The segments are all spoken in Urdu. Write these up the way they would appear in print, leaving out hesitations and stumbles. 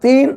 3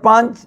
5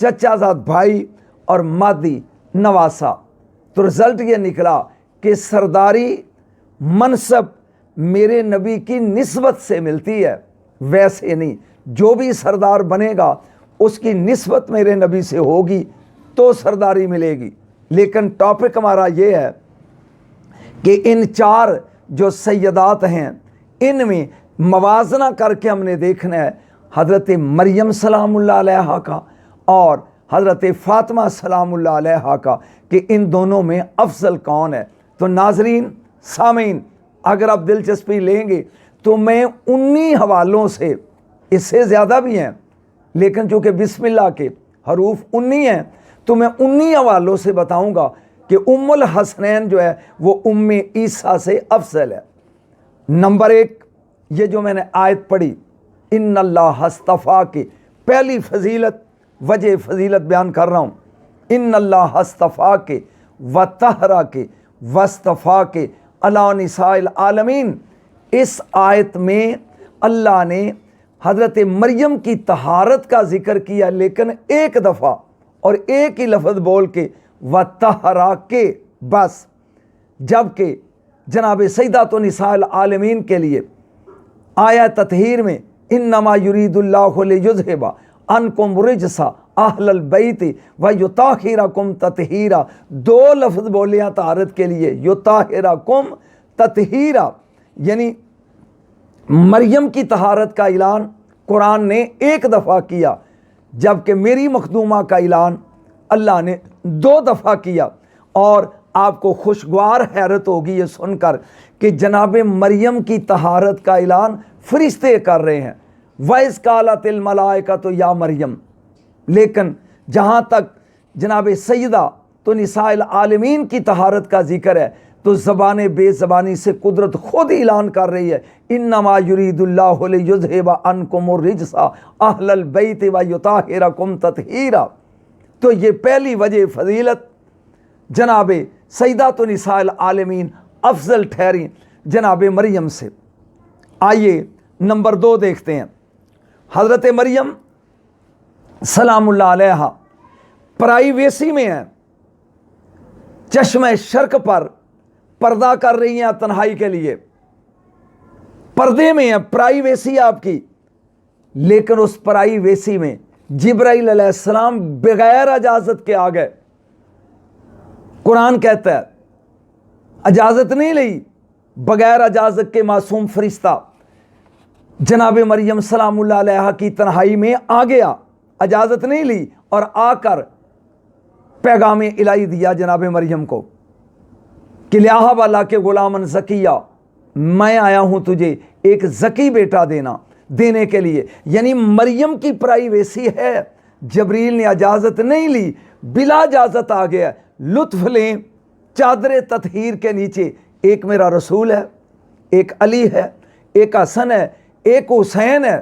چچا زاد بھائی اور مادی نواسا۔ تو رزلٹ یہ نکلا کہ سرداری منصب میرے نبی کی نسبت سے ملتی ہے، ویسے نہیں۔ جو بھی سردار بنے گا اس کی نسبت میرے نبی سے ہوگی تو سرداری ملے گی۔ لیکن ٹاپک ہمارا یہ ہے کہ ان 4 جو سیدات ہیں ان میں موازنہ کر کے ہم نے دیکھنا ہے حضرت مریم سلام اللہ علیہا کا اور حضرت فاطمہ سلام اللہ علیہا کا، کہ ان دونوں میں افضل کون ہے۔ تو ناظرین سامعین، اگر آپ دلچسپی لیں گے تو میں 19 حوالوں سے، اس سے زیادہ بھی ہیں لیکن چونکہ بسم اللہ کے حروف 19 ہیں تو میں 19 حوالوں سے بتاؤں گا کہ ام الحسنین جو ہے وہ ام عیسیٰ سے افضل ہے۔ نمبر 1، یہ جو میں نے آیت پڑھی ان اللہ اصطفیٰ کے، پہلی فضیلت، وجہ فضیلت بیان کر رہا ہوں، ان اللہ اصطفیٰ کے وطہرا کے واصطفیٰ کے علی نساء العالمین۔ اس آیت میں اللہ نے حضرت مریم کی طہارت کا ذکر کیا لیکن ایک دفعہ اور ایک ہی لفظ بول کے وطہرا کے بس، جبکہ جناب سیدات نساء العالمین کے لیے آیا تطہیر میں انما یرید اللہ لیذھب عنکم الرجس اہل البیت ویطہرکم تطہیرا، 2 لفظ بولے ہیں طہارت کے لیے، یطہرکم تطہیرا، یعنی مریم کی طہارت کا اعلان قرآن نے ایک دفعہ کیا جبکہ میری مخدومہ کا اعلان اللہ نے 2 دفعہ کیا۔ اور آپ کو خوشگوار حیرت ہوگی یہ سن کر کہ جناب مریم کی طہارت کا اعلان فرشتے کر رہے ہیں، وَإِذْ قَالَتِ الْمَلَائِكَةُ يَا مریم، لیکن جہاں تک جناب سیدہ تو نساء العالمین کی طہارت کا ذکر ہے تو زبان بے زبانی سے قدرت خود اعلان کر رہی ہے انما یرید اللہ لیذھب عنکم الرجس اہل البیت ویطہرکم تطہیرا۔ تو یہ پہلی وجہ فضیلت جناب سیدات نساء العالمین افضل ٹھہری جناب مریم سے۔ آئیے نمبر 2 دیکھتے ہیں۔ حضرت مریم سلام اللہ علیہا پرائیویسی میں ہیں، چشمہ شرق پر پردہ کر رہی ہیں تنہائی کے لیے، پردے میں ہیں، پرائیویسی آپ کی، لیکن اس پرائیویسی میں جبرائیل علیہ السلام بغیر اجازت کے آ گئے۔ قرآن کہتا ہے اجازت نہیں لی، بغیر اجازت کے معصوم فرشتہ جناب مریم سلام اللہ علیہ کی تنہائی میں آ گیا، اجازت نہیں لی اور آ کر پیغام الہی دیا جناب مریم کو کہ لہٰ والا کے غلامن زکیہ، میں آیا ہوں تجھے ایک زکی بیٹا دینے کے لیے۔ یعنی مریم کی پرائیویسی ہے، جبریل نے اجازت نہیں لی، بلا اجازت آ گیا۔ لطف لیں، چادر تطہیر کے نیچے ایک میرا رسول ہے، ایک علی ہے، ایک حسن ہے، ایک حسین ہے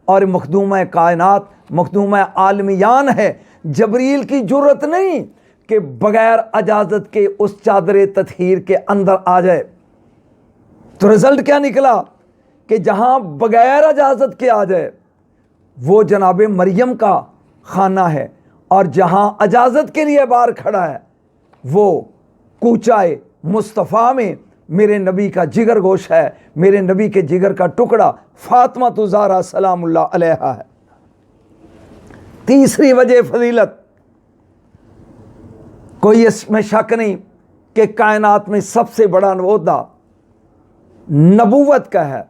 اور مخدومہ کائنات، مخدومہ عالمیان ہے۔ جبریل کی جرت نہیں کہ بغیر اجازت کے اس چادر تطہیر کے اندر آ جائے۔ تو رزلٹ کیا نکلا کہ جہاں بغیر اجازت کے آ جائے وہ جناب مریم کا خانہ ہے، اور جہاں اجازت کے لیے باہر کھڑا ہے وہ کوچائے مصطفیٰ میں میرے نبی کا جگر گوشہ ہے، میرے نبی کے جگر کا ٹکڑا فاطمہ الزہرا سلام اللہ علیہا ہے۔ تیسری وجہ فضیلت، کوئی اس میں شک نہیں کہ کائنات میں سب سے بڑا عہدہ نبوت کا ہے،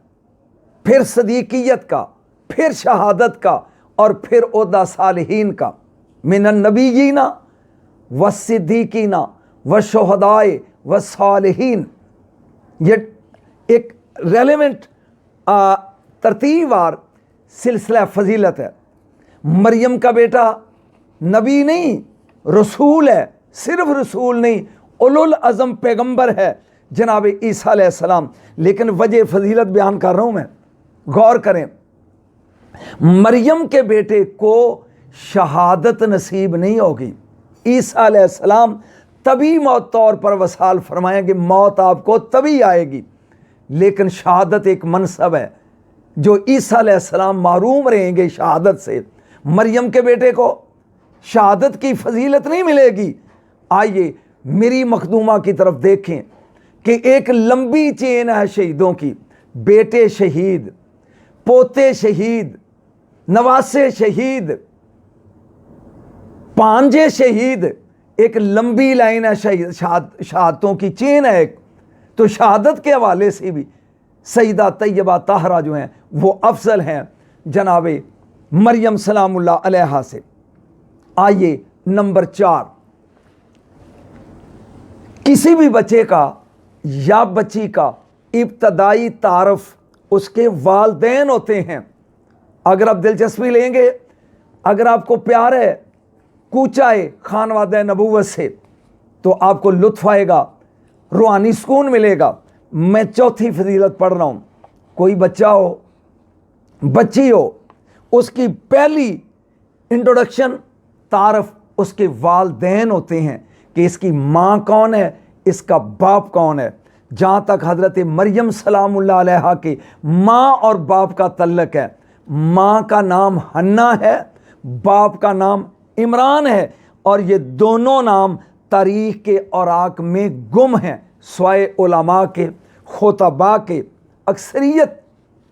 پھر صدیقیت کا، پھر شہادت کا اور پھر عہدہ صالحین کا، من النبیین والصدیقین والشہداء والصالحین۔ یہ ایک ریلیونٹ ترتیب وار سلسلہ فضیلت ہے۔ مریم کا بیٹا نبی نہیں، رسول ہے، صرف رسول نہیں، اولو العزم پیغمبر ہے جناب عیسیٰ علیہ السلام۔ لیکن وجہ فضیلت بیان کر رہا ہوں میں، غور کریں، مریم کے بیٹے کو شہادت نصیب نہیں ہوگی، عیسیٰ علیہ السلام تبھی موت طور پر وصال فرمائیں گے، موت آپ کو تبھی آئے گی، لیکن شہادت ایک منصب ہے جو عیسیٰ علیہ السلام محروم رہیں گے شہادت سے۔ مریم کے بیٹے کو شہادت کی فضیلت نہیں ملے گی۔ آئیے میری مخدومہ کی طرف دیکھیں کہ ایک لمبی چین ہے شہیدوں کی، بیٹے شہید، پوتے شہید، نواسے شہید، پانجے شہید، ایک لمبی لائن ہے شہادتوں کی چین ہے ایک۔ تو شہادت کے حوالے سے بھی سیدہ طیبہ طاہرہ جو ہیں وہ افضل ہیں جناب مریم سلام اللہ علیہا سے۔ آئیے نمبر 4، کسی بھی بچے کا یا بچی کا ابتدائی تعارف اس کے والدین ہوتے ہیں۔ اگر آپ دلچسپی لیں گے، اگر آپ کو پیار ہے کوچائے خانوادہ نبوت سے، تو آپ کو لطف آئے گا، روحانی سکون ملے گا۔ میں چوتھی فضیلت پڑھ رہا ہوں۔ کوئی بچہ ہو، بچی ہو، اس کی پہلی انٹروڈکشن تعارف اس کے والدین ہوتے ہیں کہ اس کی ماں کون ہے، اس کا باپ کون ہے۔ جہاں تک حضرت مریم سلام اللہ علیہا کے ماں اور باپ کا تعلق ہے، ماں کا نام حنا ہے، باپ کا نام عمران ہے، اور یہ دونوں نام تاریخ کے اوراق میں گم ہیں، سوائے علماء کے، خطباء کے۔ اکثریت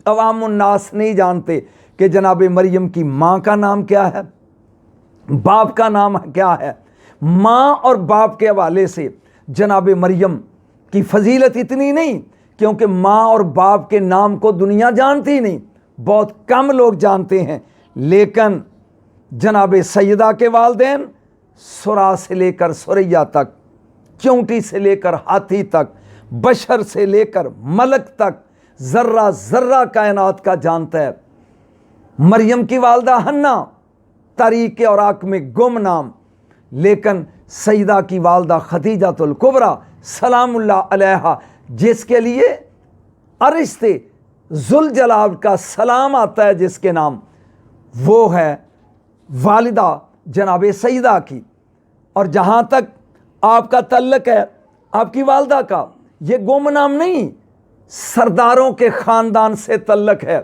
عوام الناس نہیں جانتے کہ جناب مریم کی ماں کا نام کیا ہے، باپ کا نام کیا ہے۔ ماں اور باپ کے حوالے سے جناب مریم کی فضیلت اتنی نہیں، کیونکہ ماں اور باپ کے نام کو دنیا جانتی نہیں، بہت کم لوگ جانتے ہیں۔ لیکن جناب سیدہ کے والدین سرا سے لے کر سریا تک، چونٹی سے لے کر ہاتھی تک، بشر سے لے کر ملک تک، ذرہ ذرہ کائنات کا جانتا ہے۔ مریم کی والدہ حنا تاریخ کے اوراق میں گم نام، لیکن سیدہ کی والدہ خدیجۃ الکبریٰ سلام اللہ علیہا، جس کے لیے عرش سے ذوالجلال کا سلام آتا ہے، جس کے نام، وہ ہے والدہ جناب سیدہ کی۔ اور جہاں تک آپ کا تعلق ہے آپ کی والدہ کا، یہ گم نام نہیں، سرداروں کے خاندان سے تعلق ہے۔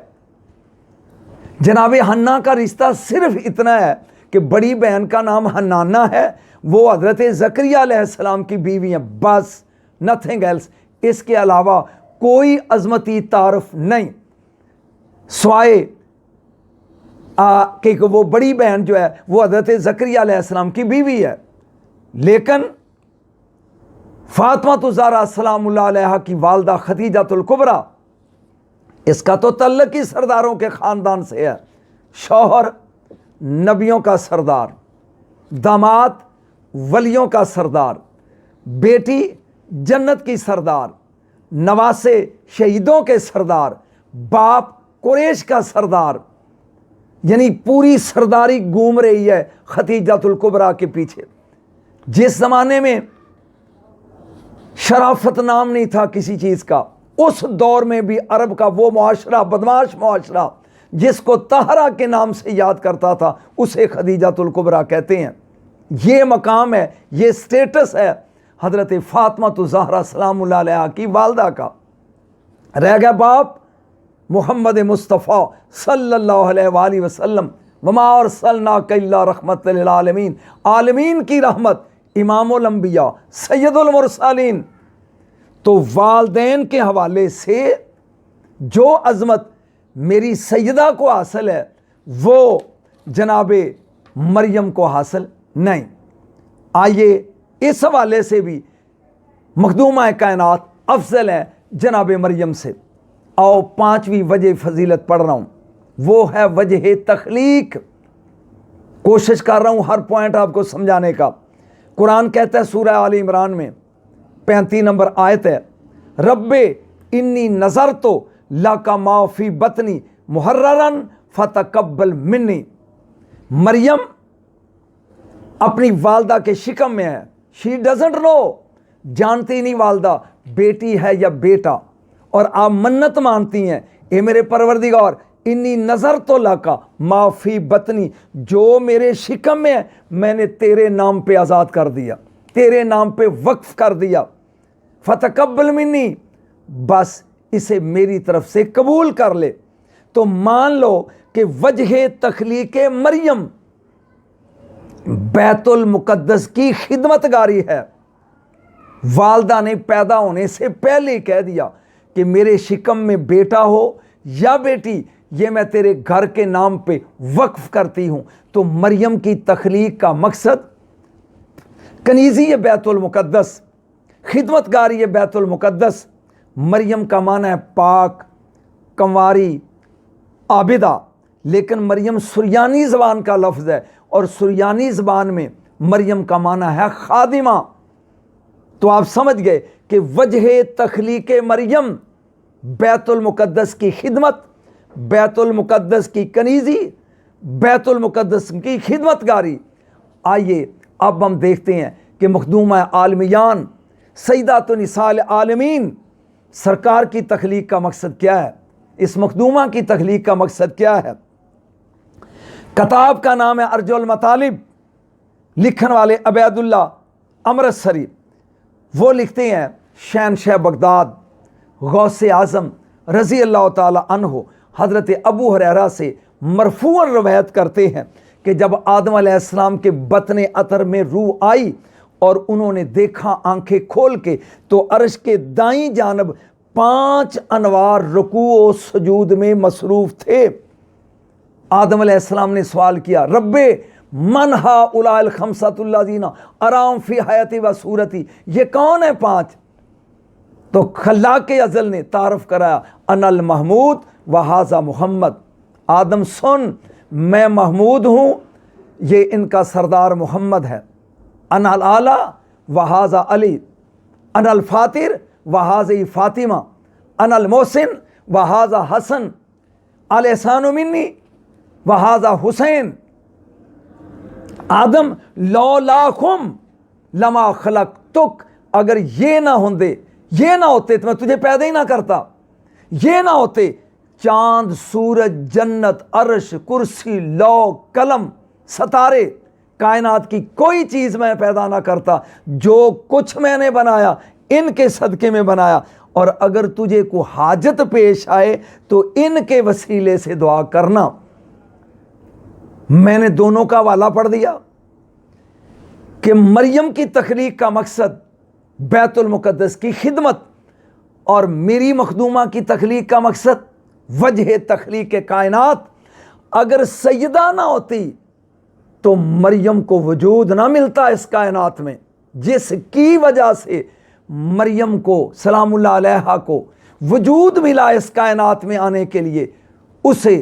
جناب حنا کا رشتہ صرف اتنا ہے کہ بڑی بہن کا نام حنانہ ہے، وہ حضرت زکریہ علیہ السلام کی بیوی ہیں، بس نتھنگ ایلس۔ اس کے علاوہ کوئی عظمتی تعارف نہیں، سوائے کہ وہ بڑی بہن جو ہے وہ حضرت زکریہ علیہ السلام کی بیوی ہے۔ لیکن فاطمہ الزہرا سلام اللہ علیہا کی والدہ خدیجۃ الکبریٰ، اس کا تو تعلق ہی سرداروں کے خاندان سے ہے۔ شوہر نبیوں کا سردار، داماد ولیوں کا سردار، بیٹی جنت کی سردار، نواسے شہیدوں کے سردار، باپ قریش کا سردار، یعنی پوری سرداری گھوم رہی ہے خدیجۃ الکبریٰ کے پیچھے۔ جس زمانے میں شرافت نام نہیں تھا کسی چیز کا، اس دور میں بھی عرب کا وہ معاشرہ، بدماش معاشرہ، جس کو طاہرہ کے نام سے یاد کرتا تھا، اسے خدیجۃ الکبریٰ کہتے ہیں۔ یہ مقام ہے، یہ سٹیٹس ہے حضرت فاطمہ الزہرا سلام اللہ علیہا کی والدہ کا۔ رہ گیا باپ محمد مصطفیٰ صلی اللہ علیہ وآلہ وسلم، وما ارسلناک الا رحمۃ للعالمین، عالمین کی رحمت، امام الانبیاء، سید المرسلین۔ تو والدین کے حوالے سے جو عظمت میری سیدہ کو حاصل ہے وہ جناب مریم کو حاصل نہیں۔ آئیے اس حوالے سے بھی مخدومہ کائنات افضل ہے جناب مریم سے۔ آؤ 5ویں وجہ فضیلت پڑھ رہا ہوں، وہ ہے وجہ تخلیق۔ کوشش کر رہا ہوں ہر پوائنٹ آپ کو سمجھانے کا۔ قرآن کہتا ہے سورہ آل عمران میں 35 نمبر آیت ہے، رب انی نظرت لک ما فی بطنی محررا فتقبل منی۔ مریم اپنی والدہ کے شکم میں ہے، شی ڈزنٹ نو، جانتی نہیں والدہ بیٹی ہے یا بیٹا، اور آپ منت مانتی ہیں، اے میرے پروردگار انی نظرت لک ما فی بطنی، جو میرے شکم میں ہے میں نے تیرے نام پہ آزاد کر دیا، تیرے نام پہ وقف کر دیا، فتقبل منی، بس اسے میری طرف سے قبول کر لے۔ تو مان لو کہ وجہ تخلیق مریم بیت المقدس کی خدمت گاری ہے۔ والدہ نے پیدا ہونے سے پہلے کہہ دیا کہ میرے شکم میں بیٹا ہو یا بیٹی، یہ میں تیرے گھر کے نام پہ وقف کرتی ہوں۔ تو مریم کی تخلیق کا مقصد کنیزی ہے بیت المقدس، خدمت گاری ہے بیت المقدس۔ مریم کا معنی ہے پاک، کنواری، عابدہ، لیکن مریم سریانی زبان کا لفظ ہے، اور سریانی زبان میں مریم کا معنی ہے خادمہ۔ تو آپ سمجھ گئے کہ وجہ تخلیق مریم بیت المقدس کی خدمت، بیت المقدس کی کنیزی، بیت المقدس کی خدمت گاری۔ آئیے اب ہم دیکھتے ہیں کہ مخدومہ عالمیان سیدات نساء العالمین سرکار کی تخلیق کا مقصد کیا ہے، اس مخدومہ کی تخلیق کا مقصد کیا ہے۔ کتاب کا نام ہے ارج المطالب، لکھن والے عبید اللہ امرتسری۔ وہ لکھتے ہیں شہنشاہ بغداد غوث اعظم رضی اللہ تعالی عنہ حضرت ابو ہریرہ سے مرفوعاً روایت کرتے ہیں کہ جب آدم علیہ السلام کے بطن عطر میں روح آئی اور انہوں نے دیکھا آنکھیں کھول کے، تو عرش کے دائیں جانب 5 انوار رکوع و سجود میں مصروف تھے۔ آدم علیہ السلام نے سوال کیا، رب من ہؤلاء الخمسۃ الذین ارام فی حیاتی و صورتی، یہ کون ہے 5؟ تو خلاق ازل نے تعارف کرایا، انا المحمود و ھذا محمد۔ آدم سن، میں محمود ہوں، یہ ان کا سردار محمد ہے۔ انا الاعلی و ھذا علی، انا الفاطر و ھذہ فاطمہ، انا المحسن و ھذا حسن، الاحسان منی و ھذا حسین۔ آدم لولاکم لما خلقتک، اگر یہ نہ ہوندے، یہ نہ ہوتے تو میں تجھے پیدا ہی نہ کرتا، یہ نہ ہوتے چاند، سورج، جنت، عرش، کرسی، لوح، قلم، ستارے، کائنات کی کوئی چیز میں پیدا نہ کرتا۔ جو کچھ میں نے بنایا ان کے صدقے میں بنایا، اور اگر تجھے کو حاجت پیش آئے تو ان کے وسیلے سے دعا کرنا۔ میں نے دونوں کا حوالہ پڑھ دیا کہ مریم کی تخلیق کا مقصد بیت المقدس کی خدمت، اور میری مخدومہ کی تخلیق کا مقصد وجہ تخلیق کائنات۔ اگر سیدہ نہ ہوتی تو مریم کو وجود نہ ملتا اس کائنات میں، جس کی وجہ سے مریم کو سلام اللہ علیہا کو وجود ملا اس کائنات میں آنے کے لیے، اسے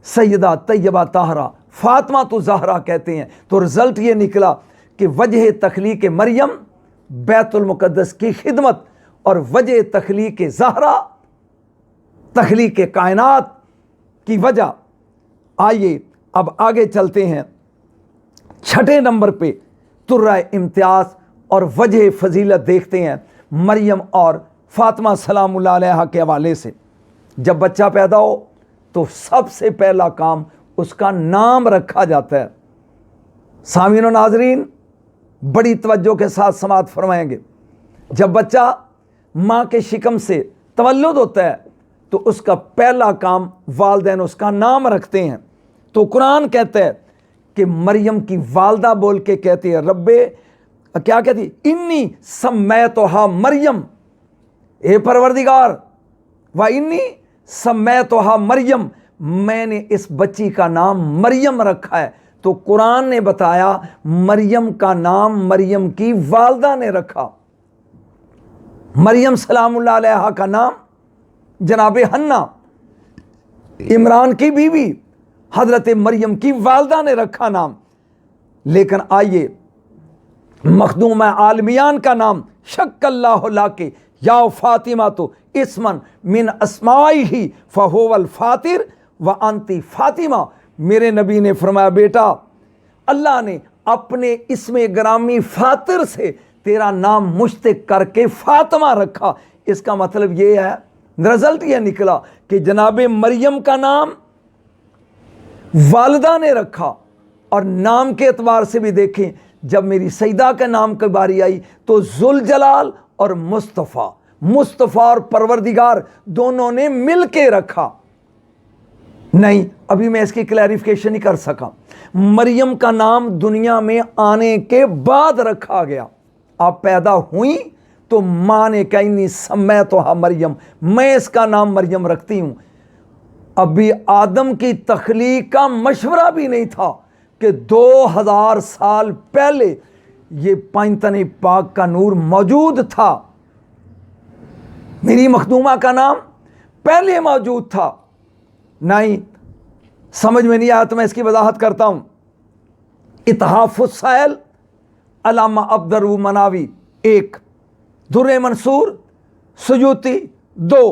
سیدہ طیبہ طاہرہ فاطمہ تو زہرا کہتے ہیں۔ تو رزلٹ یہ نکلا کہ وجہ تخلیق مریم بیت المقدس کی خدمت، اور وجہ تخلیق زہرا تخلیق کائنات کی وجہ۔ آئیے اب آگے چلتے ہیں، 6 نمبر پہ ترہ امتیاز اور وجہ فضیلت دیکھتے ہیں مریم اور فاطمہ سلام اللہ علیہا کے حوالے سے۔ جب بچہ پیدا ہو تو سب سے پہلا کام اس کا نام رکھا جاتا ہے۔ سامعین و ناظرین بڑی توجہ کے ساتھ سماعت فرمائیں گے۔ جب بچہ ماں کے شکم سے تولد ہوتا ہے تو اس کا پہلا کام والدین اس کا نام رکھتے ہیں۔ تو قرآن کہتا ہے کہ مریم کی والدہ بول کے کہتی ہے، رب کیا کہتی، انی سمیتھا مریم، اے پروردگار، و انی سمیتھا مریم، میں نے اس بچی کا نام مریم رکھا ہے۔ تو قرآن نے بتایا مریم کا نام مریم کی والدہ نے رکھا۔ مریم سلام اللہ علیہا کا نام جناب حنا، عمران کی بیوی حضرت مریم کی والدہ نے رکھا نام۔ لیکن آئیے مخدومہ عالمیان کا نام شک اللہ لاکے یا فاطمہ تو اسمن من اسمائہ فہو الفاطر وانتی فاطمہ۔ میرے نبی نے فرمایا، بیٹا اللہ نے اپنے اسم گرامی فاطر سے تیرا نام مشتق کر کے فاطمہ رکھا۔ اس کا مطلب یہ ہے، رزلٹ یہ نکلا کہ جناب مریم کا نام والدہ نے رکھا۔ اور نام کے اعتبار سے بھی دیکھیں، جب میری سیدہ کا نام کی باری آئی تو ذوالجلال اور مصطفیٰ اور پروردگار دونوں نے مل کے رکھا۔ نہیں، ابھی میں اس کی کلیریفیکیشن نہیں کر سکا. مریم کا نام دنیا میں آنے کے بعد رکھا گیا. آپ پیدا ہوئیں تو ماں نے کہا انی سمیتھا مریم، میں اس کا نام مریم رکھتی ہوں. ابھی آدم کی تخلیق کا مشورہ بھی نہیں تھا کہ 2000 سال پہلے یہ پائنتن پاک کا نور موجود تھا. میری مخدومہ کا نام پہلے موجود تھا. نہیں سمجھ میں نہیں آیا تو میں اس کی وضاحت کرتا ہوں. اتحاف السائل علامہ عبدالرؤ مناوی 1، در منصور سیوطی 2،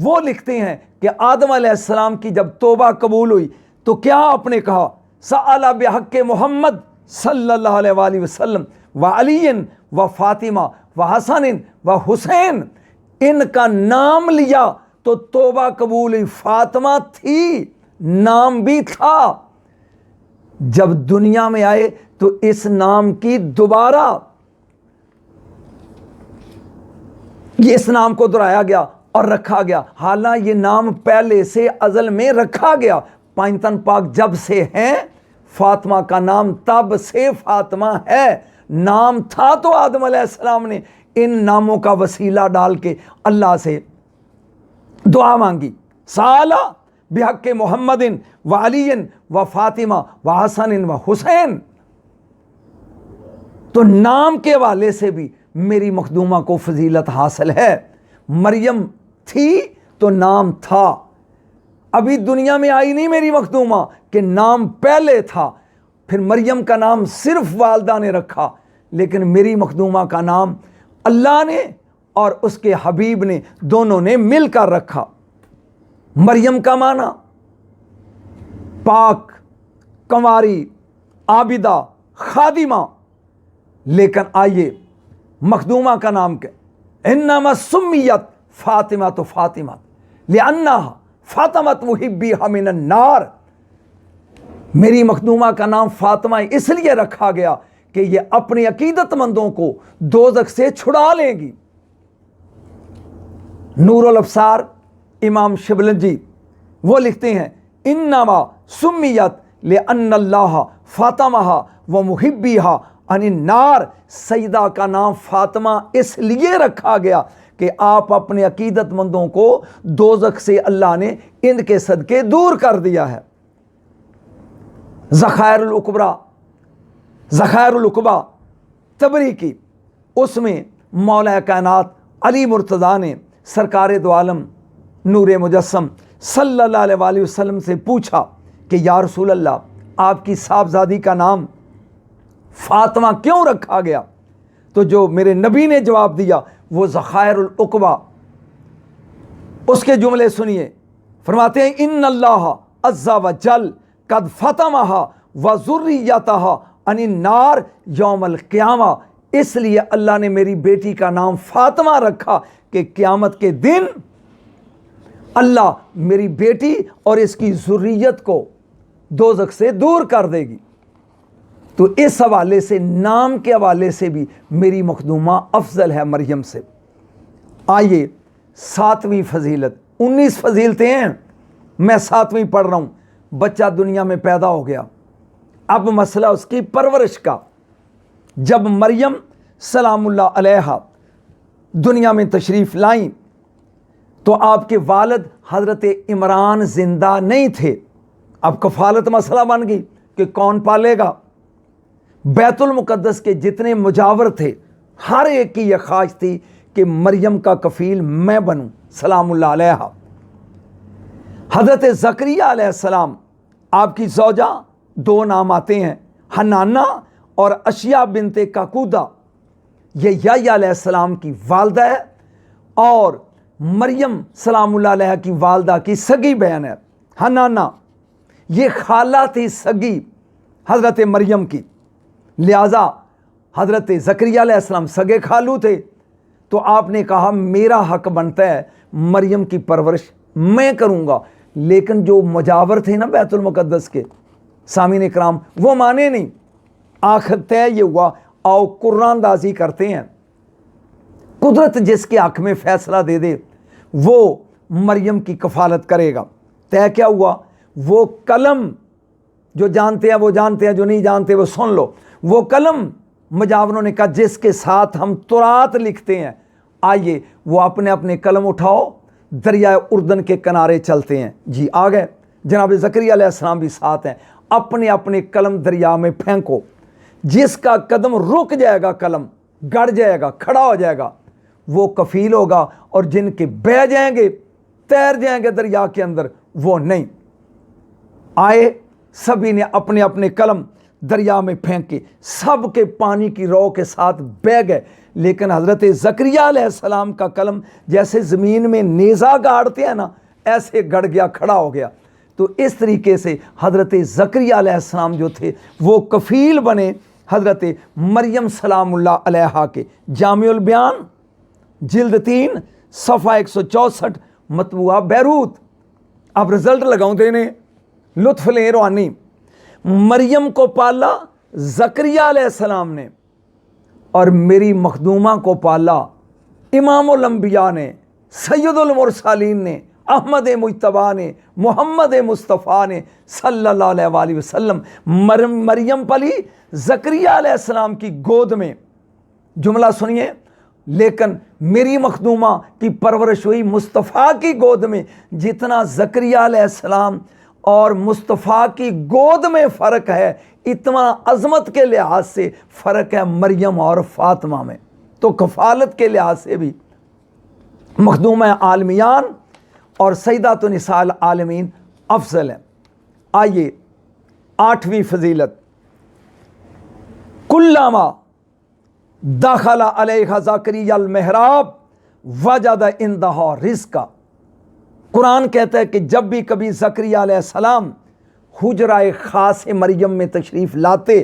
وہ لکھتے ہیں کہ آدم علیہ السلام کی جب توبہ قبول ہوئی تو کیا آپ نے کہا سأل بحق محمد صلی اللہ علیہ وآلہ وسلم و علی و فاطمہ و حسن و حسین، ان کا نام لیا تو توبہ قبول ہوئی. فاطمہ تھی، نام بھی تھا. جب دنیا میں آئے تو اس نام کی دوبارہ اس نام کو دہرایا گیا اور رکھا گیا. حالانکہ یہ نام پہلے سے ازل میں رکھا گیا. پائنتن پاک جب سے ہیں، فاطمہ کا نام تب سے فاطمہ ہے. نام تھا تو آدم علیہ السلام نے ان ناموں کا وسیلہ ڈال کے اللہ سے دعا مانگی. سالہ بحق محمد و علی و فاطمہ و حسن و حسین. تو نام کے حوالے سے بھی میری مخدومہ کو فضیلت حاصل ہے. مریم تھی تو نام تھا. ابھی دنیا میں آئی نہیں میری مخدومہ کہ نام پہلے تھا. پھر مریم کا نام صرف والدہ نے رکھا، لیکن میری مخدومہ کا نام اللہ نے اور اس کے حبیب نے دونوں نے مل کر رکھا. مریم کا معنی پاک، کنواری، عابدہ، خادمہ. لیکن آئیے مخدومہ کا نام کیا؟ انما سمیت فاطمہ تو فاطمہ لأنہا فاطمت محبیہا من النار. میری مخدومہ کا نام فاطمہ اس لیے رکھا گیا کہ یہ اپنے عقیدت مندوں کو دوزخ سے چھڑا لیں گی. نور الابصار امام شبلنجی وہ لکھتے ہیں انما سمیت لأن اللہ فاطمہ و محبیہا عن النار. سیدہ کا نام فاطمہ اس لیے رکھا گیا کہ آپ اپنے عقیدت مندوں کو دوزخ سے اللہ نے ان کے صدقے دور کر دیا ہے. ذخائر العقبہ تبری کی، اس میں مولا کائنات علی مرتضیٰ نے سرکار دو عالم نور مجسم صلی اللہ علیہ وآلہ وسلم سے پوچھا کہ یا رسول اللہ، آپ کی صاحبزادی کا نام فاطمہ کیوں رکھا گیا؟ تو جو میرے نبی نے جواب دیا وہ ذخائر العقبہ، اس کے جملے سنیے. فرماتے ہیں ان اللہ عز و جل قد فطمہا و ذریتہا عن النار یوم القیامہ. اس لیے اللہ نے میری بیٹی کا نام فاطمہ رکھا کہ قیامت کے دن اللہ میری بیٹی اور اس کی ذریت کو دوزخ سے دور کر دے گی. تو اس حوالے سے نام کے حوالے سے بھی میری مخدومہ افضل ہے مریم سے. آئیے 7ویں فضیلت. 19 فضیلتیں ہیں، میں 7ویں پڑھ رہا ہوں. بچہ دنیا میں پیدا ہو گیا، اب مسئلہ اس کی پرورش کا. جب مریم سلام اللہ علیہا دنیا میں تشریف لائیں تو آپ کے والد حضرت عمران زندہ نہیں تھے. اب کفالت مسئلہ بن گئی کہ کون پالے گا. بیت المقدس کے جتنے مجاور تھے ہر ایک کی یہ خواہش تھی کہ مریم کا کفیل میں بنوں سلام اللہ علیہا. حضرت زکریا علیہ السلام، آپ کی زوجہ، 2 نام آتے ہیں، حنانہ اور اشیا بنت کاکودہ. یہ یحییٰ علیہ السلام کی والدہ ہے اور مریم سلام اللہ علیہ کی والدہ کی سگی بہن ہے. حنانہ یہ خالہ تھی سگی حضرت مریم کی، لہٰذا حضرت زکریا علیہ السلام سگے خالو تھے. تو آپ نے کہا میرا حق بنتا ہے مریم کی پرورش میں کروں گا. لیکن جو مجاور تھے نا بیت المقدس کے، سامعین اکرام، وہ مانے نہیں. آخر طے یہ ہوا آؤ قرآن اندازی کرتے ہیں. قدرت جس کے حق میں فیصلہ دے دے وہ مریم کی کفالت کرے گا. طے کیا ہوا؟ وہ قلم جو جانتے ہیں وہ جانتے ہیں, جو نہیں جانتے وہ سن لو. وہ قلم مجاوروں نے کہا جس کے ساتھ ہم تورات لکھتے ہیں, آئیے وہ اپنے اپنے قلم اٹھاؤ, دریائے اردن کے کنارے چلتے ہیں. جی آ گئے. جناب زکریا علیہ السلام بھی ساتھ ہیں. اپنے اپنے قلم دریا میں پھینکو. جس کا قدم رک جائے گا, قلم گڑ جائے گا, کھڑا ہو جائے گا, وہ کفیل ہوگا, اور جن کے بہہ جائیں گے, تیر جائیں گے دریا کے اندر, وہ نہیں. آئے سبھی نے اپنے اپنے قلم دریا میں پھینکے, سب کے پانی کی رو کے ساتھ بہہ گئے. لیکن حضرت زکریا علیہ السلام کا قلم جیسے زمین میں نیزہ گاڑتے ہیں نا, ایسے گڑ گیا, کھڑا ہو گیا. تو اس طریقے سے حضرت زکریا علیہ السلام جو تھے وہ کفیل بنے حضرت مریم سلام اللہ علیہا کے. جامع البیان جلد 3 صفحہ 164 مطبوعہ بیروت. اب رزلٹ لگاؤں دینے, لطف لیں روحانی. مریم کو پالا زکریا علیہ السلام نے, اور میری مخدومہ کو پالا امام الانبیاء نے, سید المرسلین نے, احمد مجتبیٰ نے, محمد مصطفیٰ نے صلی اللہ علیہ وآلہ وسلم. مریم پلی زکریا علیہ السلام کی گود میں. جملہ سنیے, لیکن میری مخدومہ کی پرورش ہوئی مصطفیٰ کی گود میں. جتنا زکریا علیہ السلام اور مصطفیٰ کی گود میں فرق ہے, اتنا عظمت کے لحاظ سے فرق ہے مریم اور فاطمہ میں. تو کفالت کے لحاظ سے بھی مخدومہ عالمیان اور سیدات نساء العالمین افضل ہے. آئیے 8ویں فضیلت, کلما دخل علیہ زکریا المحراب وجد عندہا رزقا. قرآن کہتا ہے کہ جب بھی کبھی زکریا علیہ السلام حجرہ خاص مریم میں تشریف لاتے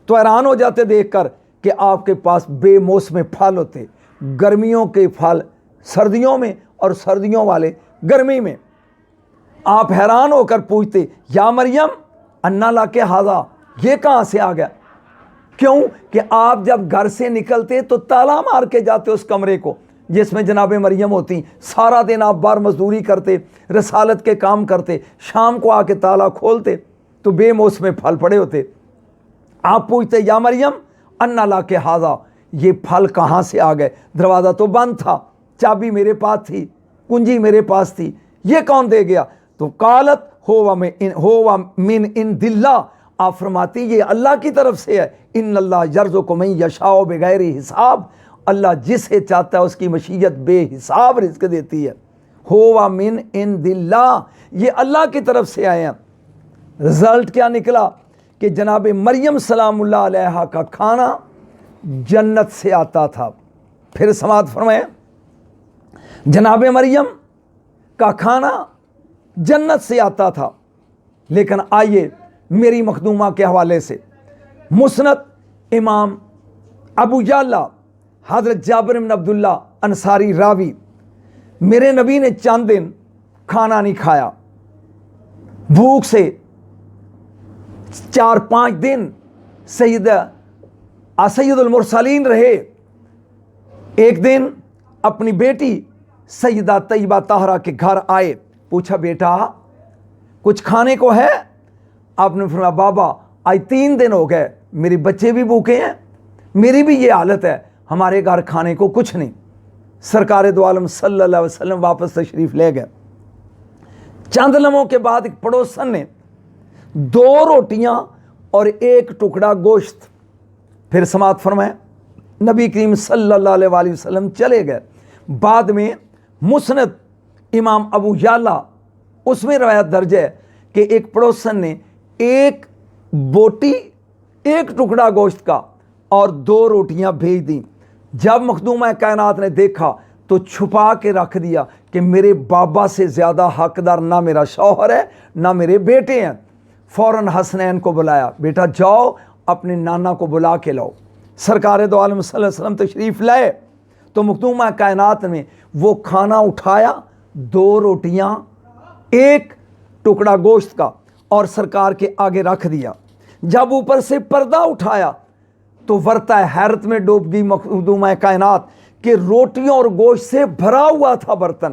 تو حیران ہو جاتے دیکھ کر کہ آپ کے پاس بے موسم پھل ہوتے, گرمیوں کے پھل سردیوں میں اور سردیوں والے گرمی میں. آپ حیران ہو کر پوچھتے, یا مریم انا لاکے ہاذا, یہ کہاں سے آ گیا؟ کیوں کہ آپ جب گھر سے نکلتے تو تالا مار کے جاتے اس کمرے کو جس میں جناب مریم ہوتی. سارا دن آپ بار مزدوری کرتے, رسالت کے کام کرتے, شام کو آ کے تالا کھولتے تو بے موسم پھل پڑے ہوتے. آپ پوچھتے, یا مریم انا لاکے ہاذا, یہ پھل کہاں سے آ گئے؟ دروازہ تو بند تھا, چابی میرے پاس تھی, کنجی میرے پاس تھی, یہ کون دے گیا؟ تو قالت ہوا من عند اللہ, آپ فرماتی یہ اللہ کی طرف سے ہے. ان اللہ یرزق من یشاء بغیر حساب, اللہ جسے چاہتا ہے اس کی مشیت بے حساب رزق دیتی ہے. ہوا من عند اللہ, یہ اللہ کی طرف سے آئے ہیں. رزلٹ کیا نکلا کہ جناب مریم سلام اللہ علیہا کا کھانا جنت سے آتا تھا. پھر سماعت فرمائیں, جناب مریم کا کھانا جنت سے آتا تھا. لیکن آئیے میری مخدومہ کے حوالے سے مسند امام ابو یعلا حضرت جابر بن عبداللہ انصاری راوی, میرے نبی نے چند دن کھانا نہیں کھایا, بھوک سے 4-5 دن سید المرسلین رہے. ایک دن اپنی بیٹی سیدہ طیبہ طاہرہ کے گھر آئے, پوچھا بیٹا کچھ کھانے کو ہے؟ آپ نے فرمایا بابا آج 3 دن ہو گئے, میرے بچے بھی بھوکے ہیں, میری بھی یہ حالت ہے, ہمارے گھر کھانے کو کچھ نہیں. سرکار دو عالم صلی اللہ علیہ وسلم واپس تشریف لے گئے. چند لمحوں کے بعد ایک پڑوسن نے 2 روٹیاں اور 1 ٹکڑا گوشت. پھر سماعت فرمائیں, نبی کریم صلی اللہ علیہ وآلہ وسلم چلے گئے. بعد میں مسند امام ابو یعلا اس میں روایت درج ہے کہ ایک پڑوسن نے 1 بوٹی 1 ٹکڑا گوشت کا اور 2 روٹیاں بھیج دیں. جب مخدومہ کائنات نے دیکھا تو چھپا کے رکھ دیا کہ میرے بابا سے زیادہ حقدار نہ میرا شوہر ہے نہ میرے بیٹے ہیں. فوراً حسنین کو بلایا, بیٹا جاؤ اپنے نانا کو بلا کے لاؤ. سرکار دو عالم صلی اللہ علیہ وسلم تشریف لائے تو مخدومہ کائنات نے وہ کھانا اٹھایا, 2 روٹیاں 1 ٹکڑا گوشت کا اور سرکار کے آگے رکھ دیا. جب اوپر سے پردہ اٹھایا تو ورطہ حیرت میں ڈوب گئی مخدومہ کائنات کہ روٹیوں اور گوشت سے بھرا ہوا تھا برتن.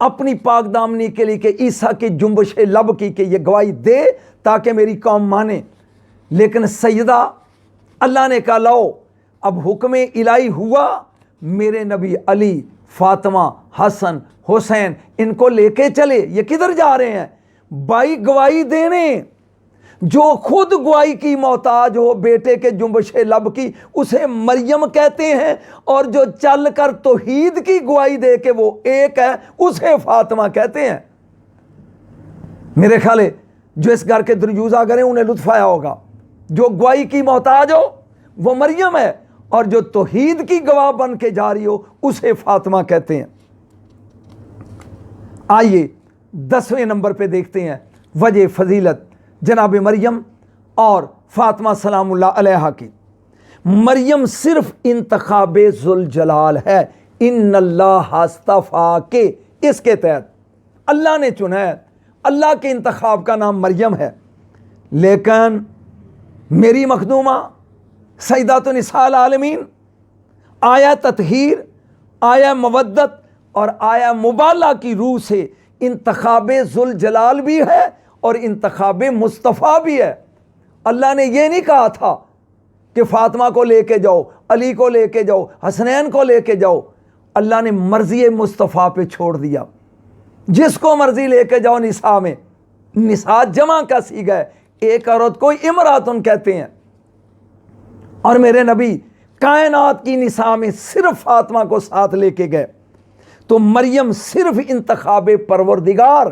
اپنی پاک دامنی کے لیے کہ عیسیٰ کی جنبش لب کی کہ یہ گواہی دے تاکہ میری قوم مانے، لیکن سیدہ اللہ نے کہا لاؤ اب حکم الہی ہوا، میرے نبی علی، فاطمہ، حسن، حسین ان کو لے کے چلے۔ یہ کدھر جا رہے ہیں؟ بھائی گواہی دینے۔ جو خود گواہی کی محتاج ہو بیٹے کے جنبش لب کی اسے مریم کہتے ہیں، اور جو چل کر توحید کی گواہی دے کے وہ ایک ہے اسے فاطمہ کہتے ہیں۔ میرے خیال ہے جو اس گھر کے دریوز آ گئے انہیں لطف آیا ہوگا۔ جو گواہی کی محتاج ہو وہ مریم ہے، اور جو توحید کی گواہ بن کے جاری ہو اسے فاطمہ کہتے ہیں۔ آئیے 10ویں نمبر پہ دیکھتے ہیں وجہ فضیلت جناب مریم اور فاطمہ سلام اللہ علیہا کی۔ مریم صرف انتخاب ذوالجلال ہے، ان اللہ اصطفیٰ کے، اس کے تحت اللہ نے چنا ہے، اللہ کے انتخاب کا نام مریم ہے۔ لیکن میری مخدومہ سیدات نساء العالمین آیا تطہیر، آیا مودت اور آیا مبالغہ کی روح سے انتخاب ذوالجلال بھی ہے اور انتخاب مصطفیٰ بھی ہے۔ اللہ نے یہ نہیں کہا تھا کہ فاطمہ کو لے کے جاؤ، علی کو لے کے جاؤ، حسنین کو لے کے جاؤ۔ اللہ نے مرضی مصطفیٰ پہ چھوڑ دیا، جس کو مرضی لے کے جاؤ۔ نساء میں نساء جمع کا صیغہ ہے، ایک عورت کو امراتن کہتے ہیں، اور میرے نبی کائنات کی نساء میں صرف فاطمہ کو ساتھ لے کے گئے۔ تو مریم صرف انتخاب پروردگار،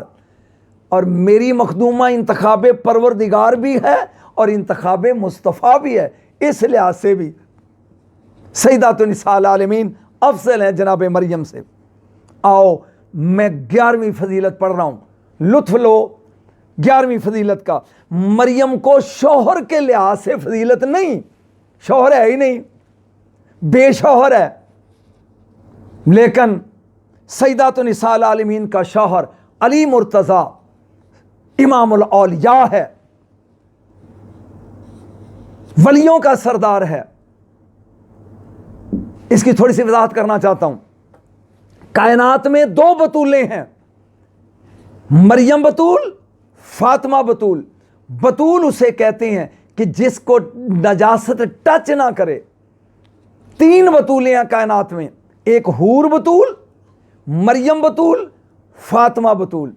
اور میری مخدومہ انتخاب پروردگار بھی ہے اور انتخاب مصطفیٰ بھی ہے۔ اس لحاظ سے بھی سیدات نساء العالمین افضل ہیں جناب مریم سے۔ آؤ میں 11ویں فضیلت پڑھ رہا ہوں، لطف لو 11ویں فضیلت کا۔ مریم کو شوہر کے لحاظ سے فضیلت نہیں، شوہر ہے ہی نہیں، بے شوہر ہے، لیکن سیدات نساء العالمین کا شوہر علی مرتضیٰ امام الاولیاء ہے، ولیوں کا سردار ہے۔ اس کی تھوڑی سی وضاحت کرنا چاہتا ہوں۔ کائنات میں 2 بطولیں ہیں، مریم بطول، فاطمہ بطول۔ بطول اسے کہتے ہیں کہ جس کو نجاست ٹچ نہ کرے۔ 3 بطولیں ہیں کائنات میں، ایک حور بطول، مریم بطول، فاطمہ بطول۔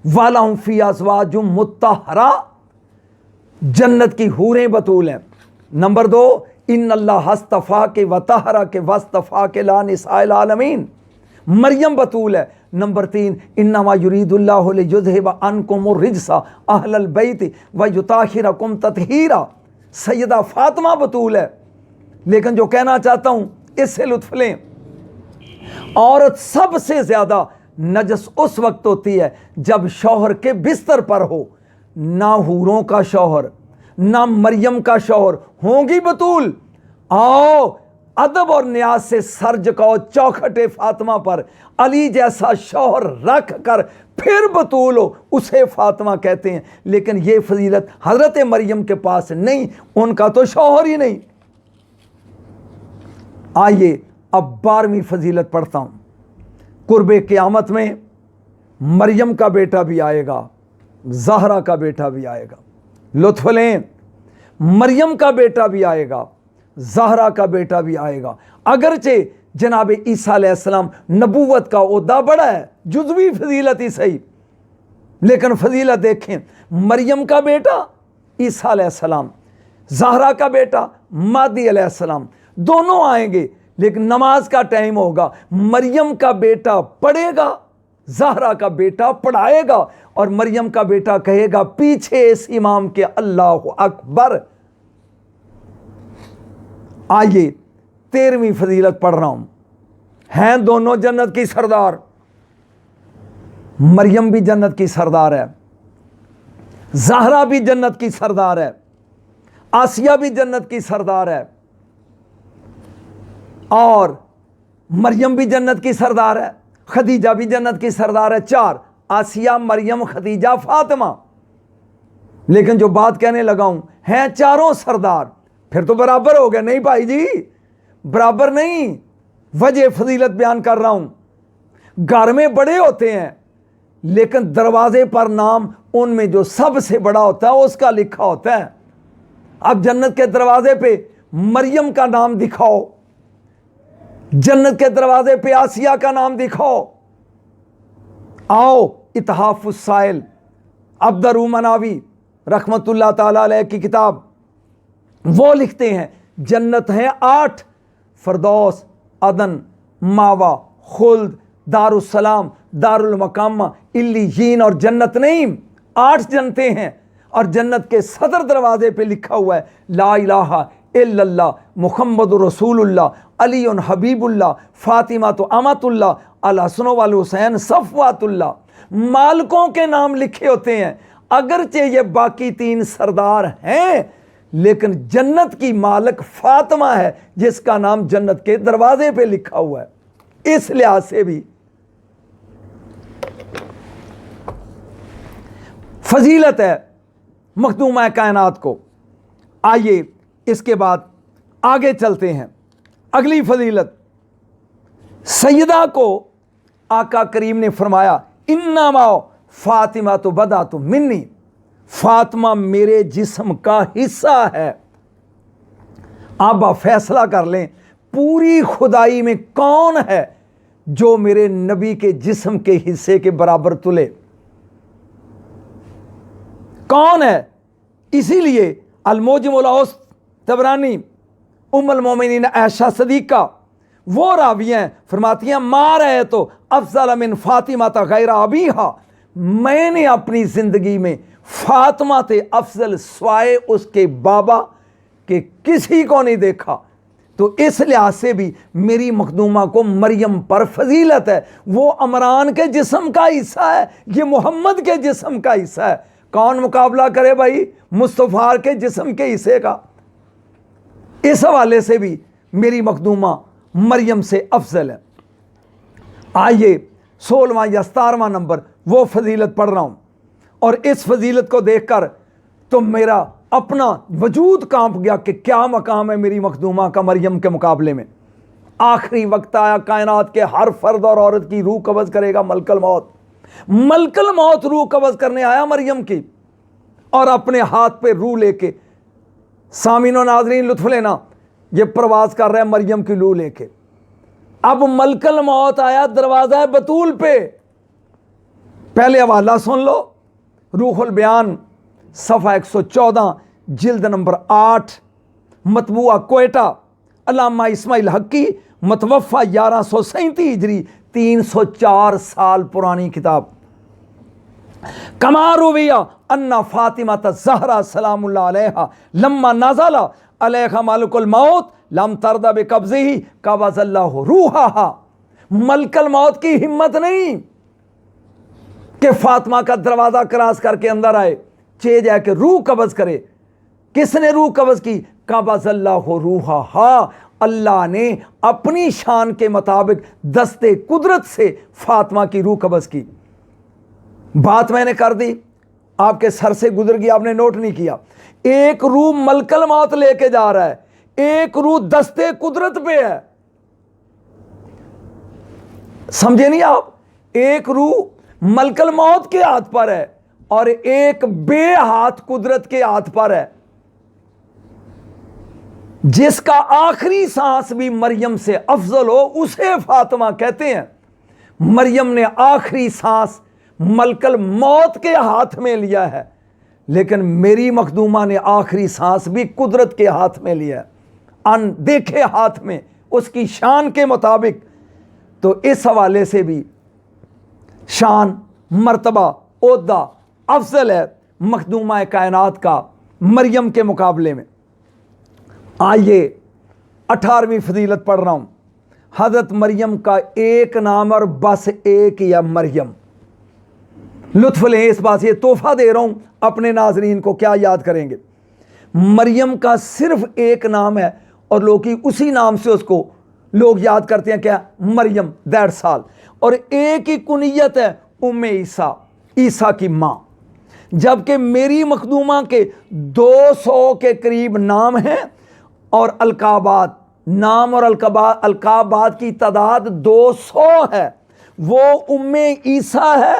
وَلَهُمْ فِي أَزْوَاجٌ مُطَّهَّرَةٌ، جنت کی حوریں بطول ہیں۔ نمبر 2 ان اللہ اصطفیٰ کے وطہرہ کے واصطفیٰ کے لا نساء العالمین، مریم بطول ہے۔ نمبر 3 انما یرید اللہ لیذھب عنکم الرجس اہل البیت ویطہرکم تطہیرا، سیدہ فاطمہ بطول ہے۔ لیکن جو کہنا چاہتا ہوں اس سے لطف لیں، عورت سب سے زیادہ نجس اس وقت ہوتی ہے جب شوہر کے بستر پر ہو۔ نہ حوروں کا شوہر نہ مریم کا شوہر ہوں گی بطول۔ آؤ ادب اور نیاز سے سر جھکاؤ چوکھٹ فاطمہ پر، علی جیسا شوہر رکھ کر پھر بطول ہو، اسے فاطمہ کہتے ہیں۔ لیکن یہ فضیلت حضرت مریم کے پاس نہیں، ان کا تو شوہر ہی نہیں۔ آئیے اب 12ویں فضیلت پڑھتا ہوں۔ قرب قیامت میں مریم کا بیٹا بھی آئے گا، زہرا کا بیٹا بھی آئے گا۔ لطف لیں، مریم کا بیٹا بھی آئے گا، زہرا کا بیٹا بھی آئے گا۔ اگرچہ جناب عیسیٰ علیہ السلام نبوت کا عہدہ بڑا ہے، جزوی فضیلت ہی صحیح، لیکن فضیلت دیکھیں، مریم کا بیٹا عیسیٰ علیہ السلام، زہرا کا بیٹا مہدی علیہ السلام، دونوں آئیں گے، لیکن نماز کا ٹائم ہوگا، مریم کا بیٹا پڑھے گا، زہرا کا بیٹا پڑھائے گا، اور مریم کا بیٹا کہے گا پیچھے اس امام کے اللہ اکبر۔ آئیے 13ویں فضیلت پڑھ رہا ہوں۔ ہیں دونوں جنت کی سردار، مریم بھی جنت کی سردار ہے، زہرا بھی جنت کی سردار ہے، آسیہ بھی جنت کی سردار ہے، اور مریم بھی جنت کی سردار ہے، خدیجہ بھی جنت کی سردار ہے۔ 4 آسیہ، مریم، خدیجہ، فاطمہ۔ لیکن جو بات کہنے لگا ہوں، ہیں چاروں سردار، پھر تو برابر ہو گیا؟ نہیں بھائی جی، برابر نہیں، وجہ فضیلت بیان کر رہا ہوں۔ گھر میں بڑے ہوتے ہیں لیکن دروازے پر نام ان میں جو سب سے بڑا ہوتا ہے اس کا لکھا ہوتا ہے. اب جنت کے دروازے پہ مریم کا نام دکھاؤ, جنت کے دروازے پہ آسیہ کا نام دکھاؤ. آؤ اتحاف السائل عبدالرو مناوی رحمت اللہ تعالی علیہ کی کتاب, وہ لکھتے ہیں جنت ہیں 8: فردوس, عدن, ماوا, خلد, دار السلام, دار المقامہ, علیین اور جنت نعیم. 8 جنتیں ہیں اور جنت کے صدر دروازے پہ لکھا ہوا ہے لا الہ الا اللہ محمد رسول اللہ علی حبیب اللہ فاطمہ تو امت اللہ الحسن والحسین صفوات اللہ. مالکوں کے نام لکھے ہوتے ہیں, اگرچہ یہ باقی 3 سردار ہیں لیکن جنت کی مالک فاطمہ ہے جس کا نام جنت کے دروازے پہ لکھا ہوا ہے. اس لحاظ سے بھی فضیلت ہے مخدومہ کائنات کو. آئیے اس کے بعد آگے چلتے ہیں. اگلی فضیلت, سیدہ کو آقا کریم نے فرمایا انما فاطمہ تو بدات منی, فاطمہ میرے جسم کا حصہ ہے. آپ فیصلہ کر لیں پوری خدائی میں کون ہے جو میرے نبی کے جسم کے حصے کے برابر تلے؟ کون ہے؟ اسی لیے الموجم الاوسط طبرانی ام المومنین عائشہ صدیقہ وہ راوی ہیں, فرماتی ہیں ما رأیت افضل من فاطمہ غیر ابیہا, میں نے اپنی زندگی میں فاطمہ سے افضل سوائے اس کے بابا کے کسی کو نہیں دیکھا. تو اس لحاظ سے بھی میری مخدومہ کو مریم پر فضیلت ہے. وہ عمران کے جسم کا حصہ ہے, یہ محمد کے جسم کا حصہ ہے. کون مقابلہ کرے بھائی مصطفیٰ کے جسم کے حصے کا؟ اس حوالے سے بھی میری مخدومہ مریم سے افضل ہے. آئیے 16واں یا 17واں نمبر وہ فضیلت پڑھ رہا ہوں, اور اس فضیلت کو دیکھ کر تو میرا اپنا وجود کانپ گیا کہ کیا مقام ہے میری مخدومہ کا مریم کے مقابلے میں. آخری وقت آیا, کائنات کے ہر فرد اور عورت کی روح قبض کرے گا ملک الموت. ملک الموت روح قبض کرنے آیا مریم کی, اور اپنے ہاتھ پہ روح لے کے, سامعین و ناظرین لطف لینا, یہ پرواز کر رہا ہے مریم کی روح لے کے. اب ملک الموت آیا دروازہ بطول پہ. پہلے حوالہ سن لو, روح البیان صفحہ 114 جلد نمبر 8 مطبوعہ کوئٹہ, علامہ اسماعیل حقی, متوفہ 1137 ہجری, 304 سال پرانی کتاب. کما رویہ ان فاطمہ الزہرا سلام اللہ علیہا لما نزل علیہا ملک الموت لم ترد بقبضہ قبض اللہ روحہا. ملک الموت کی ہمت نہیں کہ فاطمہ کا دروازہ کراس کر کے اندر آئے, چے جائے کہ روح قبض کرے. کس نے روح قبض کی؟ قبض اللہ روحہا, اللہ نے اپنی شان کے مطابق دستے قدرت سے فاطمہ کی روح قبض کی. بات میں نے کر دی, آپ کے سر سے گزر گیا, آپ نے نوٹ نہیں کیا. ایک روح ملک الموت لے کے جا رہا ہے, ایک روح دستے قدرت پہ ہے. سمجھے نہیں آپ؟ ایک روح ملک الموت کے ہاتھ پر ہے اور ایک بے ہاتھ قدرت کے ہاتھ پر ہے, جس کا آخری سانس بھی مریم سے افضل ہو اسے فاطمہ کہتے ہیں. مریم نے آخری سانس ملک الموت کے ہاتھ میں لیا ہے, لیکن میری مخدومہ نے آخری سانس بھی قدرت کے ہاتھ میں لیا ہے, ان دیکھے ہاتھ میں, اس کی شان کے مطابق. تو اس حوالے سے بھی شان, مرتبہ, عہدہ افضل ہے مخدومہ کائنات کا مریم کے مقابلے میں. آئیے 18ویں فضیلت پڑھ رہا ہوں. حضرت مریم کا ایک نام اور بس ایک, یا مریم. لطف لیں اس بات سے, یہ تحفہ دے رہا ہوں اپنے ناظرین کو, کیا یاد کریں گے. مریم کا صرف ایک نام ہے اور لوگ اسی نام سے اس کو لوگ یاد کرتے ہیں, کیا؟ مریم, دیٹس آل. اور ایک ہی کنیت ہے ام عیسیٰ, عیسیٰ کی ماں. جبکہ میری مخدومہ کے 200 کے قریب نام ہیں اور القابات, نام اور القابات کی تعداد 200 ہے. وہ ام عیسیٰ ہے،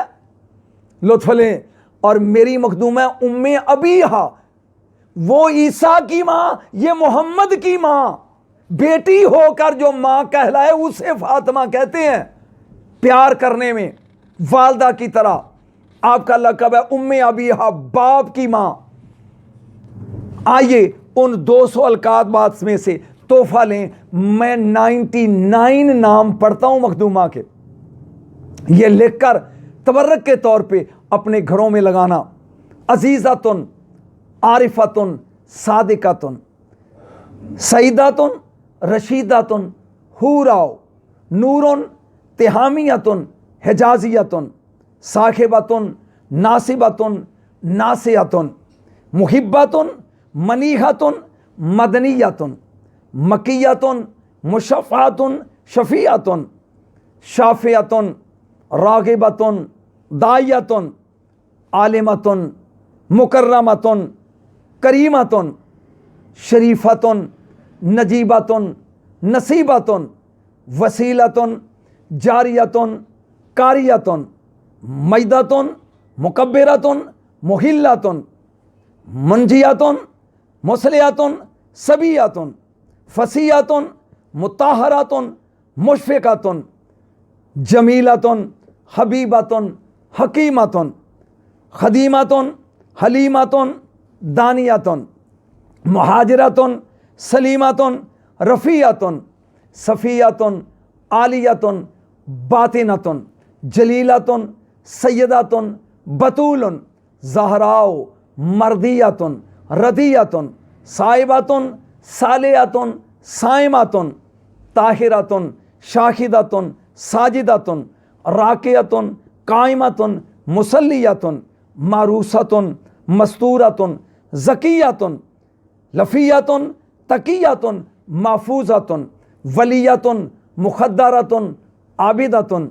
لطف لیں، اور میری مخدومہ ام ابیہا، وہ عیسیٰ کی ماں، یہ محمد کی ماں، بیٹی ہو کر جو ماں کہلائے اسے فاطمہ کہتے ہیں پیار کرنے میں، والدہ کی طرح۔ آپ کا لقب ہے ام ابیہا، باپ کی ماں۔ آئیے ان 200 القابات میں سے تحفہ لیں، میں 99 نام پڑھتا ہوں مخدومہ کے، یہ لکھ کر تبرک کے طور پہ اپنے گھروں میں لگانا۔ عزیزاتن، عارفاتن، صادقاتن، سعیداتن، رشیداتن، حوراؤ، نورن، تہامیتن، حجازیتن، صاحباتن، ناصباتن، ناسیاتن، محباتن، منیحاتن، مدنیاتن، مکیاتن، مشفعاتن، شفیعاتن، شافعاتن، راغباتن، داعیاتن، عالماتن، مکرماتن، کریماتن، شریفاتن، نجیباتن، نصیباتن، وسیلاتن، جاریاتن، کاریاتن، مجداتن، مکبراتن، محلاتن، منجیاتن، مسلیاتن، سبیاتن، فصیحاتن، مطہراتن، مشفقاتن، جمیلاتن، حبیباتن، حکیماتن، خدیماتن، حلیماتن، دانیاتن، مہاجراتن، سلیماتن، رفیعاتن، صفیاتن، عالیاتن، باطناتن، جلیلاتن، سیداتن، بطولن، زہراؤ، مردیاتن، ردیاتن، صائباتن، صالحاتن، صائماتن، طاہراتن، شاہداتن، ساجداتن، راکعاتن، قائماتن، مصلیاتن، معروساتن، مستوراتن، زکیاتن، لفیاتن، تقیاتن، محفوظاتن، ولیاتن، مخدراتن، عابداتن،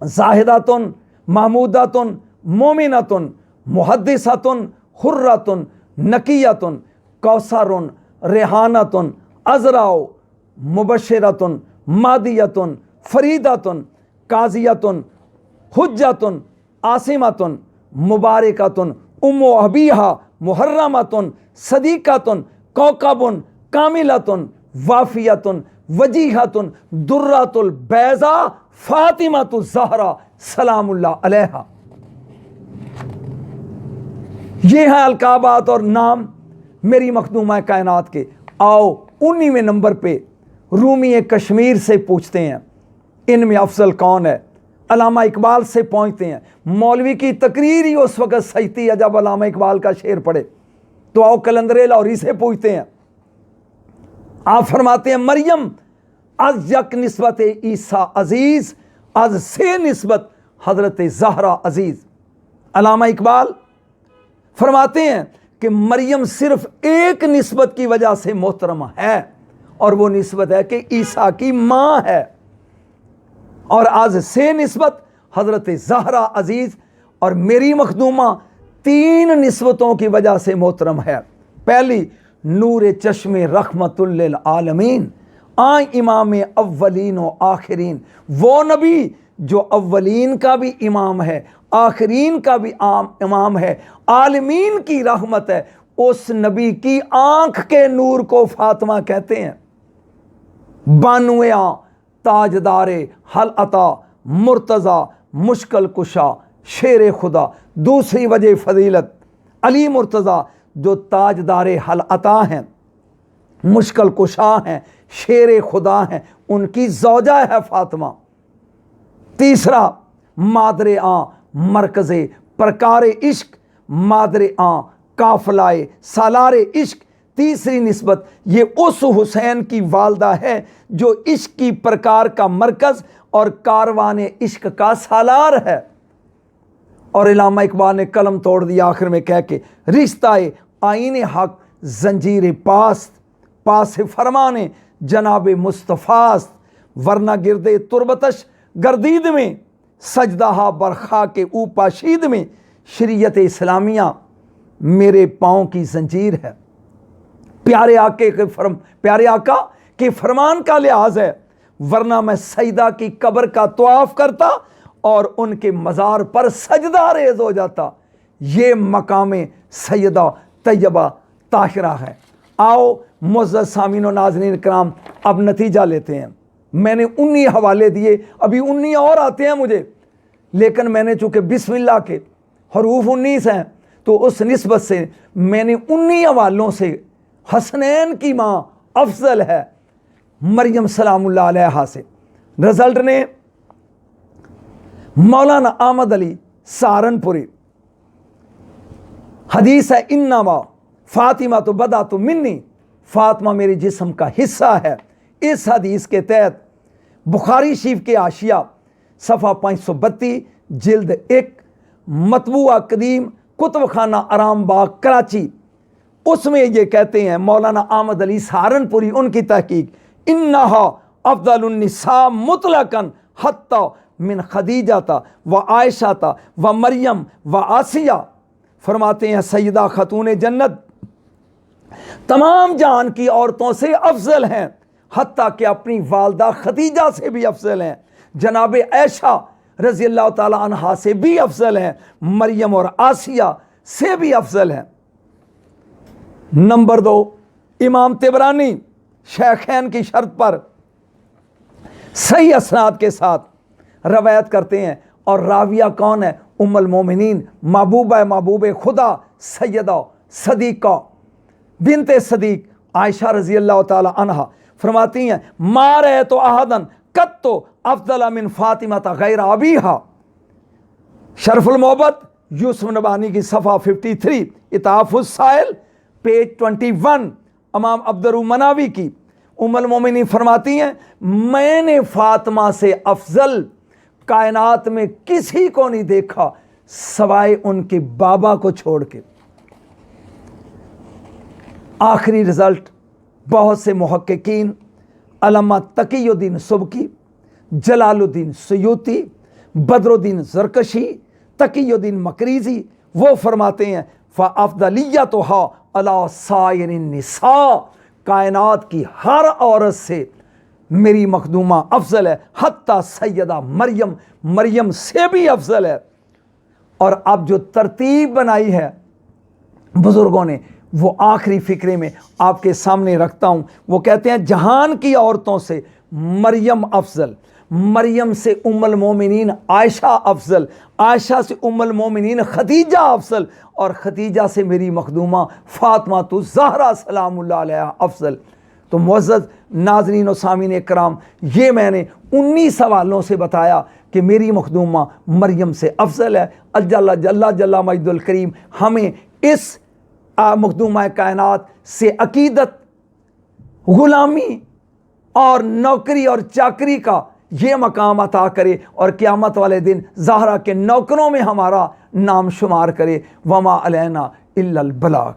زاہداتن، محموداتن، مومناتن، محدثاتن، حراتن، نقیاتن، کوثرن، ریحاناتن، عذراء، مبشراتن، مادیاتن، فریداتن، قاضیاتن، حجاتن، عاصماتن، مبارکاتن، ام ابیہا، محرماتن، صدیقاتن، کوکبن، کاملاتن، وافیاتن، وجیہاتن، درات البیضا، فاطمۃ الزہرا سلام اللہ علیہا۔ یہ ہیں القابات اور نام میری مخدومہ کائنات کے۔ آؤ 19ویں نمبر پہ رومی کشمیر سے پوچھتے ہیں ان میں افضل کون ہے، علامہ اقبال سے پہنچتے ہیں۔ مولوی کی تقریر ہی اس وقت سجتی ہے جب علامہ اقبال کا شعر پڑھے، تو آؤ قلندر لاہوری سے پوچھتے ہیں۔ آپ فرماتے ہیں مریم از یک نسبت عیسیٰ عزیز، از سے نسبت حضرت زہرا عزیز۔ علامہ اقبال فرماتے ہیں کہ مریم صرف ایک نسبت کی وجہ سے محترمہ ہے، اور وہ نسبت ہے کہ عیسیٰ کی ماں ہے، اور آج سے نسبت حضرت زہرا عزیز، اور میری مخدومہ 3 نسبتوں کی وجہ سے محترم ہے۔ پہلی، نور چشم رحمت للعالمین، آئیں امام اولین و آخرین، وہ نبی جو اولین کا بھی امام ہے، آخرین کا بھی امام ہے، عالمین کی رحمت ہے۔ اس نبی کی آنکھ کے نور کو فاطمہ کہتے ہیں۔ بانویاں، تاجدار حل عطا، مرتضی، مشکل کشا، شیر خدا۔ دوسری وجہ فضیلت، علی مرتضی جو تاجدار حل عطا ہیں، مشکل کشا ہیں، شیر خدا ہیں، ان کی زوجہ ہے فاطمہ۔ تیسرا، مادر آں مرکز پرکار عشق، مادر آں قافلہ سالار عشق۔ تیسری نسبت یہ اس حسین کی والدہ ہے جو عشق کی پرکار کا مرکز اور کاروان عشق کا سالار ہے۔ اور علامہ اقبال نے قلم توڑ دیا آخر میں کہہ کے، رشتہ آئین حق زنجیر پاست، پاس فرمانے جناب مصطفیٰ است، ورنہ گردے تربتش گردید میں، سجدہ برخا کے اوپاشید میں، شریعت اسلامیہ میرے پاؤں کی زنجیر ہے۔ پیارے آقا کے فرمان کا لحاظ ہے، ورنہ میں سیدہ کی قبر کا طواف کرتا اور ان کے مزار پر سجدہ ریز ہو جاتا۔ یہ مقام سیدہ طیبہ طاہرہ ہے۔ آؤ معزز سامعین و ناظرین کرام، اب نتیجہ لیتے ہیں۔ میں نے 19 حوالے دیے، ابھی 19 اور آتے ہیں مجھے، لیکن میں نے چونکہ بسم اللہ کے حروف 19 ہیں تو اس نسبت سے میں نے 19 حوالوں سے حسنین کی ماں افضل ہے مریم سلام اللہ علیہا سے۔ رزلٹ نے مولانا احمد علی سہارنپوری، حدیث ہے انما فاطمہ تو بدا تو منی، فاطمہ میرے جسم کا حصہ ہے۔ اس حدیث کے تحت بخاری شریف کے حاشیہ صفحہ 532 جلد 1 مطبوعہ قدیم کتب خانہ آرام باغ کراچی، اس میں یہ کہتے ہیں مولانا احمد علی سہارنپوری، ان کی تحقیق، انہا افضل النساء مطلقاً حتی من خدیجہ و عائشہ و مریم و آسیہ، فرماتے ہیں سیدہ خاتون جنت تمام جہان کی عورتوں سے افضل ہیں، حتیٰ کہ اپنی والدہ خدیجہ سے بھی افضل ہیں، جناب عائشہ رضی اللہ تعالی عنہا سے بھی افضل ہیں، مریم اور آسیہ سے بھی افضل ہیں۔ نمبر 2، امام طبرانی شیخین کی شرط پر صحیح اسناد کے ساتھ روایت کرتے ہیں، اور راویہ کون ہے؟ ام المومنین محبوب خدا سیدہ صدیقہ بنت صدیق عائشہ رضی اللہ تعالی عنہا فرماتی ہیں ما رأیت احدن قط افضل من فاطمہ غیر ابیہا۔ شرف المحبت یوسف نبانی کی صفحہ 53، اتحاف السائل پیج 21، امام عبدالمناوی کی، ام المومنین فرماتی ہیں میں نے فاطمہ سے افضل کائنات میں کسی کو نہیں دیکھا سوائے ان کے بابا کو چھوڑ کے۔ آخری رزلٹ، بہت سے محققین، علامہ تقی الدین سبکی، جلال الدین سیوطی، بدر الدین زرکشی، تقی الدین مقریزی، وہ فرماتے ہیں فَأَفْضَلِيَّتُهَا عَلَى سَائِرِ النِّسَاء، کائنات کی ہر عورت سے میری مخدومہ افضل ہے، حتیٰ سیدہ مریم سے بھی افضل ہے۔ اور اب جو ترتیب بنائی ہے بزرگوں نے وہ آخری فقرے میں آپ کے سامنے رکھتا ہوں۔ وہ کہتے ہیں جہان کی عورتوں سے مریم افضل، مریم سے ام المومنین عائشہ افضل، عائشہ سے ام المومنین خدیجہ افضل، اور خدیجہ سے میری مخدومہ فاطمہ الزہرا سلام اللہ علیہا افضل۔ تو معزز ناظرین و سامعین کرام، یہ میں نے 19 سوالوں سے بتایا کہ میری مخدومہ مریم سے افضل ہے۔ جل مجد الکریم ہمیں اس مخدومہ کائنات سے عقیدت، غلامی اور نوکری اور چاکری کا یہ مقام عطا کرے، اور قیامت والے دن زہرا کے نوکروں میں ہمارا نام شمار کرے۔ وما علینا الا البلاغ۔